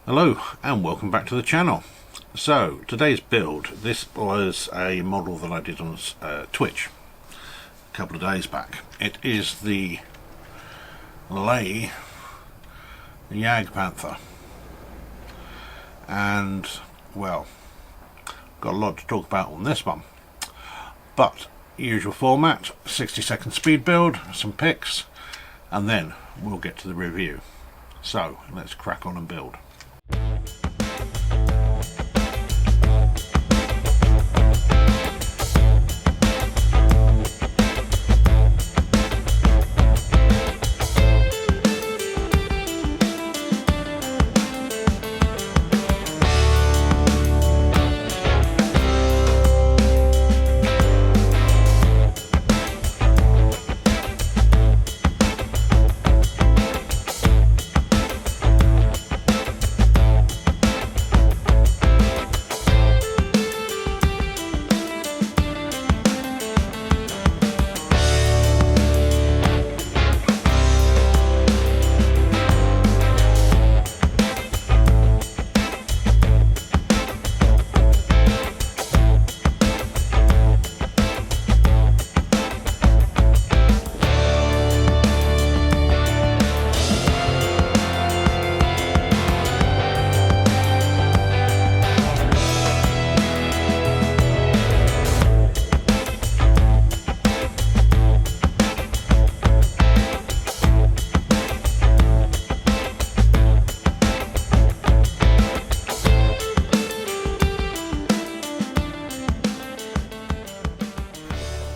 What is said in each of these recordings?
Hello and welcome back to the channel. So today's build, this was a model that I did on Twitch a couple of days back. It is the Leyi Jagdpanther, and well, got a lot to talk about on this one, but usual format, 60-second speed build, some pics, and then we'll get to the review. So let's crack on and build.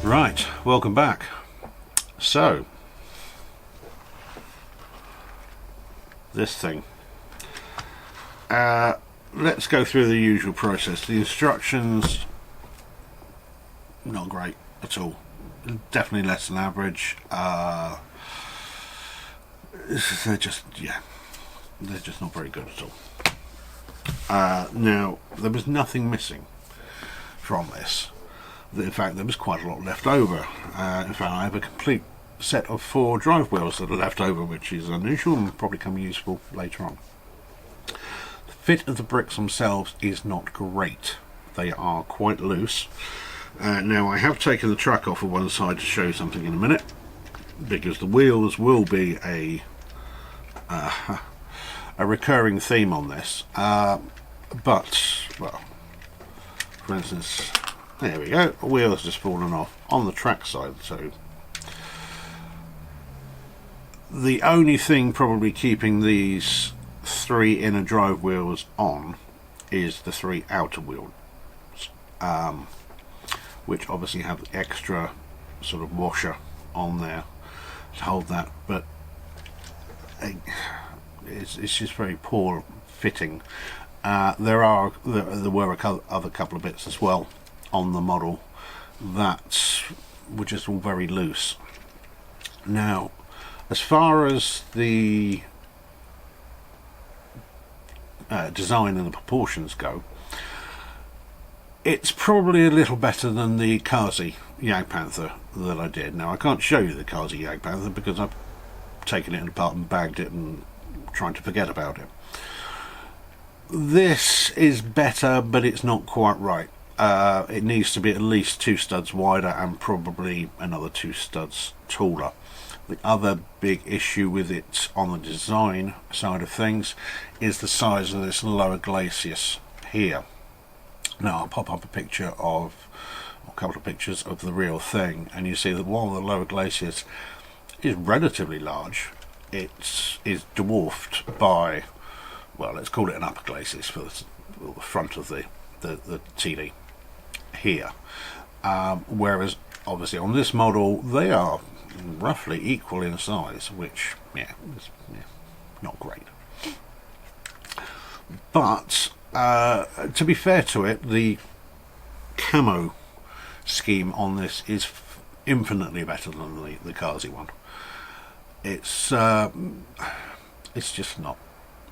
Right, welcome back. So, this thing. Let's go through the usual process. The instructions, not great at all. Definitely less than average. They're just not very good at all. Now, there was nothing missing from this. In fact, there was quite a lot left over. In fact, I have a complete set of 4 drive wheels that are left over, which is unusual and probably come useful later on. The fit of the bricks themselves is not great. They are quite loose. Now, I have taken the track off of one side to show you something in a minute, because the wheels will be a recurring theme on this. But, well, for instance, there we go, the wheel's just fallen off on the track side, so the only thing probably keeping these 3 inner drive wheels on is the 3 outer wheels, which obviously have the extra sort of washer on there to hold that, but it's just very poor fitting. There were a other couple of bits as well on the model that were just all very loose. Now, as far as the design and the proportions go, it's probably a little better than the Kazi Jagdpanther that I did. Now, I can't show you the Kazi Jagdpanther because I've taken it apart and bagged it and trying to forget about it. This is better, but it's not quite right. It needs to be at least 2 studs wider and probably another 2 studs taller. The other big issue with it on the design side of things is the size of this lower glacis here. Now, I'll pop up a couple of pictures of the real thing, and you see that while the lower glacis is relatively large, it is dwarfed by, well, let's call it an upper glacis for the front of the TD here, whereas obviously on this model they are roughly equal in size, which is not great. But to be fair to it, the camo scheme on this is infinitely better than the Kazi one. It's just not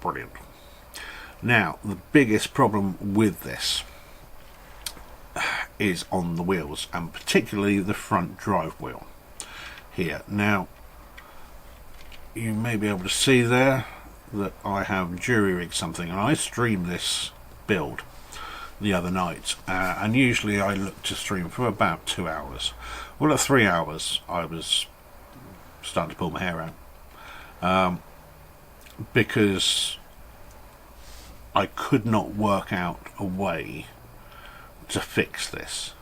brilliant. Now, the biggest problem with this is on the wheels, and particularly the front drive wheel here. Now, you may be able to see there that I have jury rigged something, and I streamed this build the other night, and usually I look to stream for about 2 hours. Well, at 3 hours I was starting to pull my hair out, because I could not work out a way to fix this.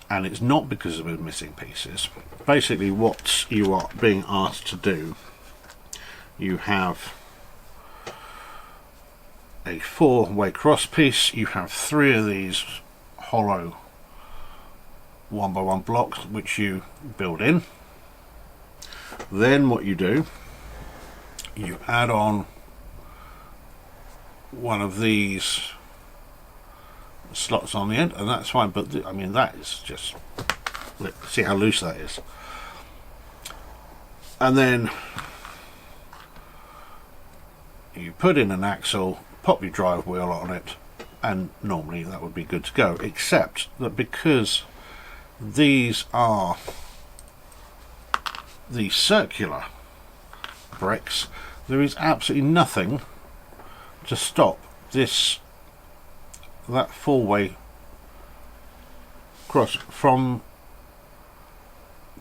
And it's not because of missing pieces. Basically what you are being asked to do, you have a 4-way cross piece, you have 3 of these hollow 1x1 blocks which you build in. Then what you do, you add on one of these slots on the end, and that's fine, but I mean, that is just, see how loose that is. And then you put in an axle, pop your drive wheel on it, and normally that would be good to go, except that because these are the circular bricks, there is absolutely nothing to stop that 4-way cross from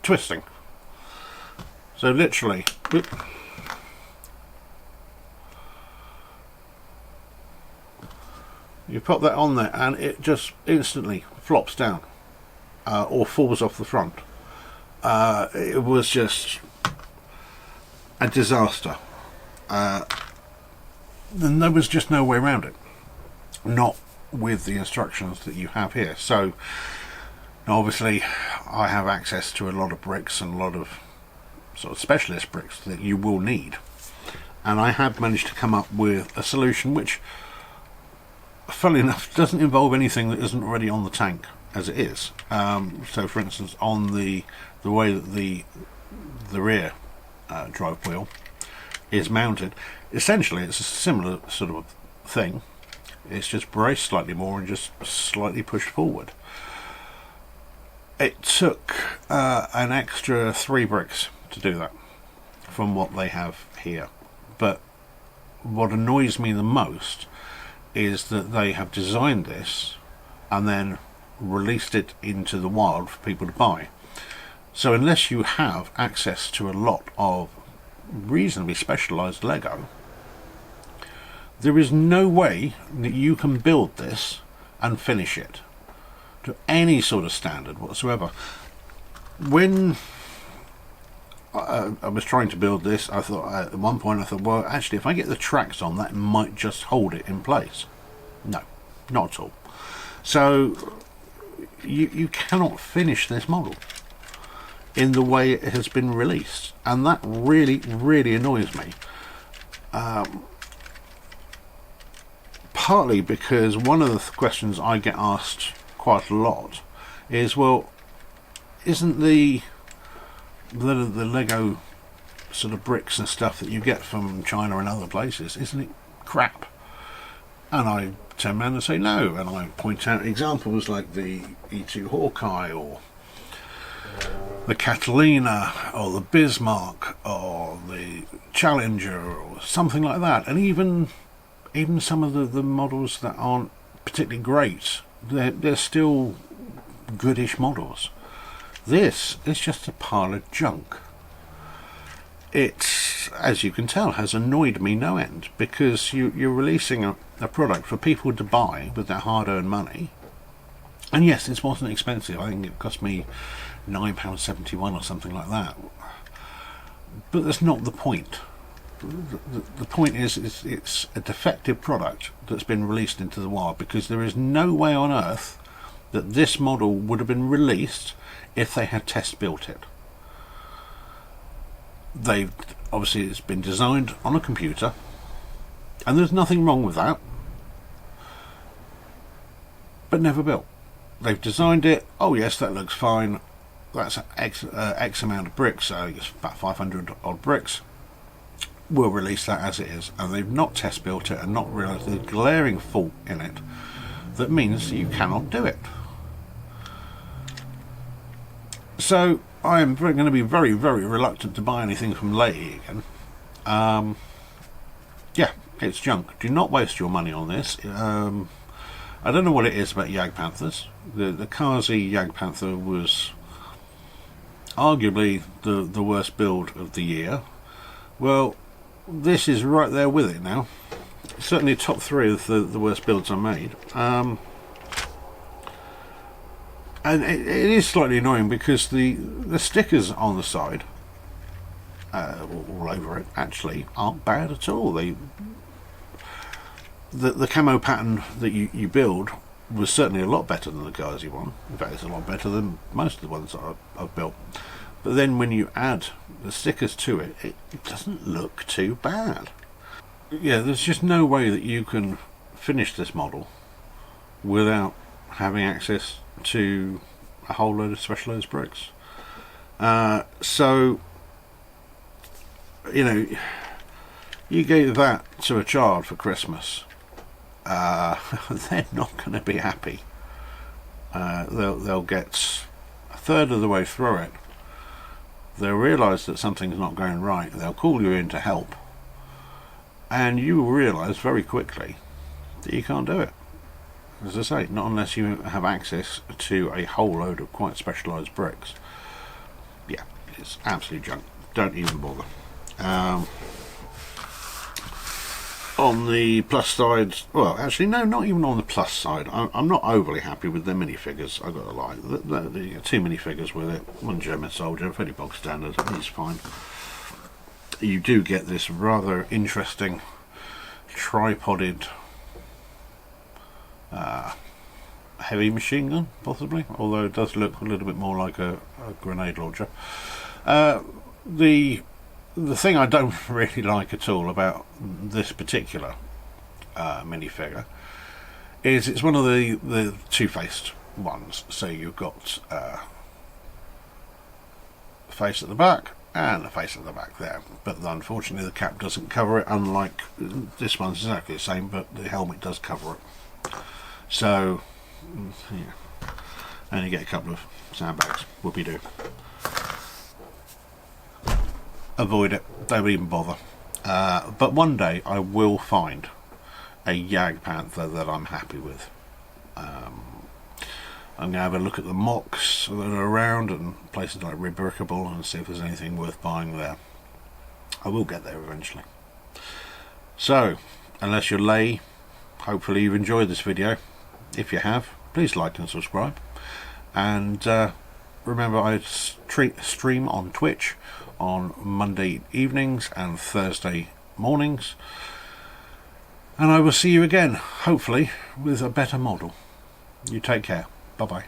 twisting. So literally, you put that on there and it just instantly flops down, or falls off the front. It was just a disaster. And there was just no way around it, not with the instructions that you have here. So obviously I have access to a lot of bricks and a lot of sort of specialist bricks that you will need, and I have managed to come up with a solution which, funnily enough, doesn't involve anything that isn't already on the tank as it is. So for instance, on the way that the rear drive wheel is mounted, essentially it's a similar sort of thing. It's just braced slightly more and just slightly pushed forward. It took an extra 3 bricks to do that from what they have here, but what annoys me the most is that they have designed this and then released it into the wild for people to buy. So unless you have access to a lot of reasonably specialised Lego, there is no way that you can build this and finish it to any sort of standard whatsoever. When I was trying to build this, I thought at one point, I thought, well, actually, if I get the tracks on, that might just hold it in place. No, not at all. So you cannot finish this model in the way it has been released, and that really, really annoys me. Partly because one of the questions I get asked quite a lot is, well, isn't the Lego sort of bricks and stuff that you get from China and other places, isn't it crap? And I turn around and say no, and I point out examples like the E2 Hawkeye or the Catalina or the Bismarck or the Challenger or something like that, and even some of the models that aren't particularly great, they're still goodish models. This is just a pile of junk. It, as you can tell, has annoyed me no end, because you're releasing a product for people to buy with their hard-earned money. And yes, this wasn't expensive. I think it cost me £9.71 or something like that. But that's not the point. The point is it's a defective product that's been released into the wild, because there is no way on earth that this model would have been released if they had test built it. They've obviously, it's been designed on a computer, and there's nothing wrong with that, but never built. They've designed it, oh yes, that looks fine, that's X amount of bricks, so it's about 500 odd bricks, we'll release that as it is. And they've not test built it and not realised the glaring fault in it that means you cannot do it. So I am going to be very, very reluctant to buy anything from Leyi again. It's junk. Do not waste your money on this. I don't know what it is about Jagdpanthers. The Kazi Jagdpanther was arguably the worst build of the year. Well, this is right there with it now. Certainly top 3 of the worst builds I made. And it is slightly annoying because the stickers on the side, all over it, actually aren't bad at all. The camo pattern that you build was certainly a lot better than the Kazi one. In fact, it's a lot better than most of the ones that I've built. But then when you add the stickers to it, it doesn't look too bad. Yeah, there's just no way that you can finish this model without having access to a whole load of specialised bricks. So, you know, you gave that to a child for Christmas, they're not going to be happy. They'll get a third of the way through it. They'll realise that something's not going right. They'll call you in to help, and you will realise very quickly that you can't do it. As I say, not unless you have access to a whole load of quite specialised bricks. Yeah, it's absolute junk. Don't even bother. On the plus side, well, actually, no, not even on the plus side. I'm not overly happy with the minifigures. I've got to lie. The two minifigures with it. One German soldier, fairly bog standard. He's fine. You do get this rather interesting tripoded heavy machine gun, possibly, although it does look a little bit more like a grenade launcher. The thing I don't really like at all about this particular minifigure is it's one of the two-faced ones. So you've got a face at the back and a face at the back there, but unfortunately the cap doesn't cover it, unlike this one's exactly the same, but the helmet does cover it. So yeah, and you get a couple of sandbags. Whoopie-doo. Avoid it, don't even bother. But one day I will find a Jagdpanther that I'm happy with. I'm going to have a look at the mocks that are around and places like Rebrickable and see if there's anything worth buying there. I will get there eventually. So, unless you're Leyi, hopefully you've enjoyed this video. If you have, please like and subscribe. And remember, I stream on Twitch on Monday evenings and Thursday mornings, and I will see you again, hopefully with a better model. You take care. Bye bye.